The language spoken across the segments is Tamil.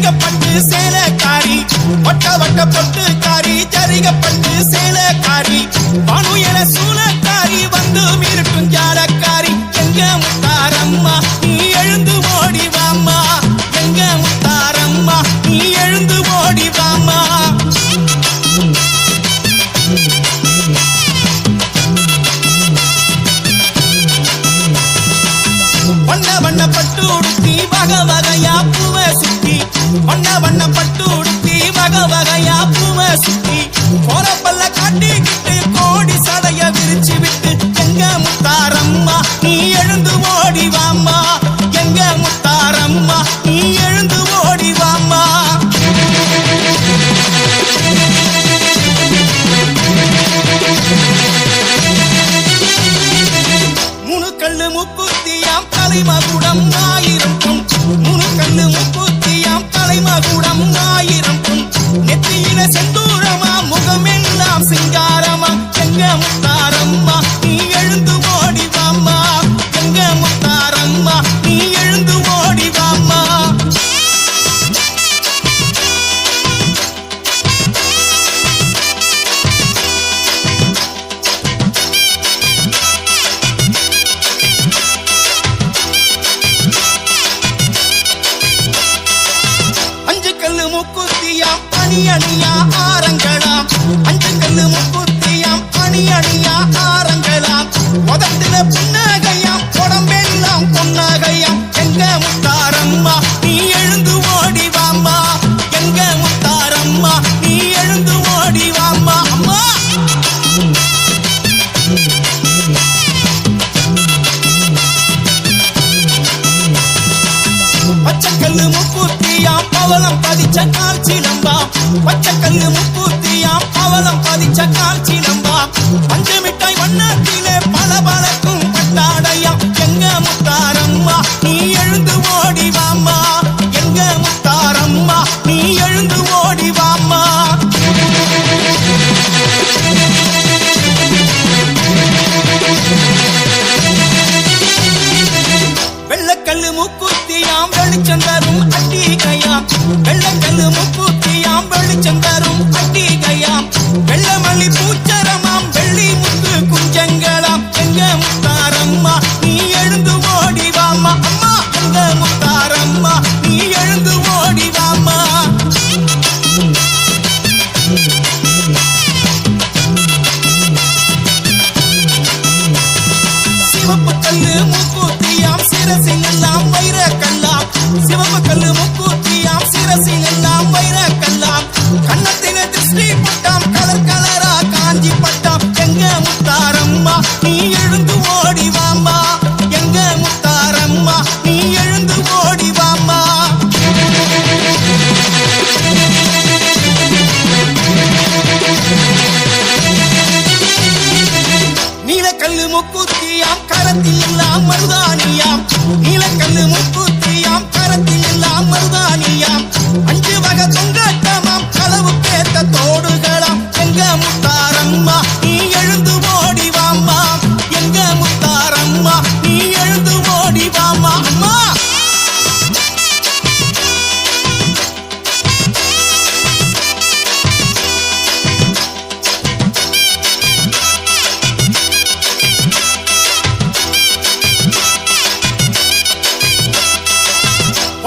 ஜரிகப்பட்டு சேலக்காரி வட்ட வட்ட பொட்டுக்காரி ஜரிகப்பட்டு சேலக்காரி பானு என சூலக்காரி வந்து மீருட்டும் ஜாலக்காரி எங்க முத்தாரம்மா நீ எழுந்து ஓடி வாம்மா எங்க முத்தாரம்மா நீ எழுந்து ஓடி வாம்மா வண்ண வண்ண பட்டு உடுத்தி வக வகையா பூவை சுத்தி வண்ண வண்ண பட்டு உடுத்தி வக வகையா பூவை சுத்தி கோரப்பல்ல காட்டிக்கிட்டு கோடி சடைய விரிச்சு விட்டு எங்க முத்தாரம்மா நீ எழுந்து ஓடி வாம்மா எங்க முத்தாரம்மா நீ எழுந்து ஓடி வாம்மா முனுக்கல்லு முக்குத்தியாம் தலைமகுடம் 1000 பொன் முனுக்கல்லு முக்குத்தியாம் தலைமகுடம் 1000 பொன் நெத்தியில செந்தூரமா முகமெல்லாம் சிங்காரமா எங்க முத்தாரம்மா நீ எழுந்து ஓடி வாம்மா எங்க முத்தாரம்மா நீ எழுந்து ஓடி வாம்மா முக்குத்தியாம் அணி அணியா ஆரங்களாம் அஞ்சு கல்லு முக்குத்தியாம் அணி அணியா ஆரங்களாம் உதட்டுல புன்னகையாம் உடம்பெல்லாம் பொன்னகையாம் எங்க முத்தாரம்மா நீ எழுந்து ஓடி வாம்மா எங்க முத்தாரம்மா நீ எழுந்து ஓடி வாம்மா அம்மா பச்சைக்கல்லு முக்குத்தியாம் பவளம் பதிச்ச கால்ச்சிலம்பா பச்சைக்கல்லு முக்குத்தியாம் பவளம் பதிச்ச கால்ச்சிலம்பா பஞ்சு மிட்டாய் வண்ணத்திலே பல பலக்கும் பட்டாடையாம் எங்க முத்தாரம்மா நீ எழுந்து ஓடி வாம்மா எங்க முத்தாரம்மா நீ எழுந்து ஓடி வாம்மா வெள்ளக்கல்லு முக்குத்தியாம் வெளிச்சம் தரும் அட்டிகையாம் வெள்ளக்கல்லு முக்குத்தியாம் வெளிச்சம் தரும் அட்டிகையாம் வெள்ளமல்லி பூச்சரமாம் வெள்ளி முத்து குஞ்சங்களாம் எங்க முத்தாரம்மா நீ எழுந்து ஓடி வாம்மா அம்மா எங்க முத்தாரம்மா நீ எழுந்து ஓடி வாம்மா சிவப்பு கல்லு முக்குத்தியாம் சிரசில் எல்லாம் வைர கல்லாம் சிவப்பு கல்லு முக்குத்தியாம் சிரசில் எல்லாம் வைர கல்லாம் கண்ணத்தின திருஷ்டி பட்டாம் கலர் கலரா காஞ்சி பட்டாம் எங்க முத்தாரம்மா நீ எழுந்து ஓடி வாம்மா எங்க முத்தாரம்மா நீ எழுந்து ஓடி வாம்மா நீலக்கல்லு முக்குத்தியாம் கரத்தில் எல்லாம் மருதானியாம் நீலக்கல்லு முக்குத்தியாம் கரத்தில் எல்லாம் மருதானியாம் அஞ்சு வகை தொங்கட்டமாம் களவு கேட்ட தோடுகளாம் எங்க முத்தாரம்மா நீ எழுந்து ஓடி வாம்மா எங்க முத்தாரம்மா நீ எழுந்து ஓடி வாம்மா அம்மா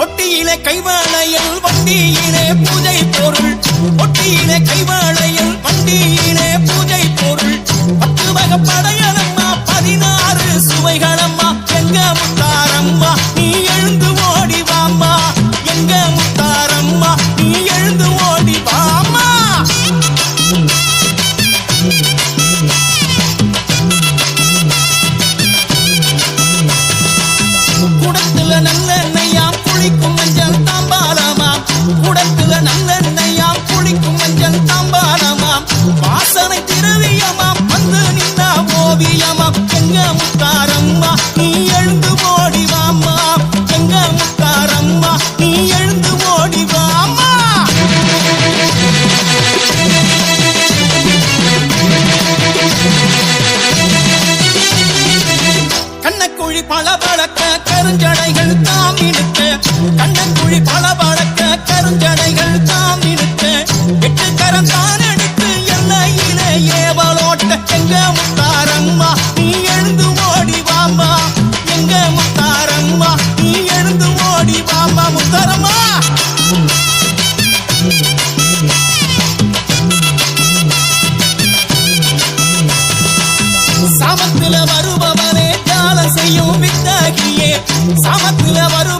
ஒட்டியிலே கைவாளையில் வண்டியிலே பூஜை பொருள் ஒட்டியிலே கைவாளையில் வண்டியிலே பூஜை பொருள் 10 வகை படையலம்மா 16 சுவைகளம்மா எங்க முத்தாரம்மா நீ எழுந்து ஓடி வாம்மா எங்க முத்தாரம்மா நீ எழுந்து ஓடி வாம்மா குடத்துல நல்லெண்ணெயாம் குளிக்கும் மஞ்சள் தாம்பாலமாம் குடத்துல நல்லெண்ணெயாம் குளிக்கும் மஞ்சள் தாம்பாலமாம் வாசனை திரவியமாம் வந்து நின்னா ஓவியமாம் எங்க முத்தாரம்மா நீ எழுந்து ஓடி வாம்மா எங்க முத்தாரம்மா நீ எழுந்து ஓடி வாம்மா கண்ணக்குழி பளபளக்க கருஞ்சடைகள் தாம் இழுக்க கண்ணக்குழி பளபளக்க கருஞ்சடைகள் தாம் இழுக்க எட்டு கரம் தான் எடுத்து எல்லையிலே ஏவலோட்ட எங்க முத்தாரம்மா நீ எழுந்து ஓடி வாமா எங்க முத்தாரம்மா நீ எழுந்து ஓடி வாமா முத்தாரம்மா சாமத்துல வருபவனே ஜாலம் செய்யும் வித்தகியே சாமத்துல வரு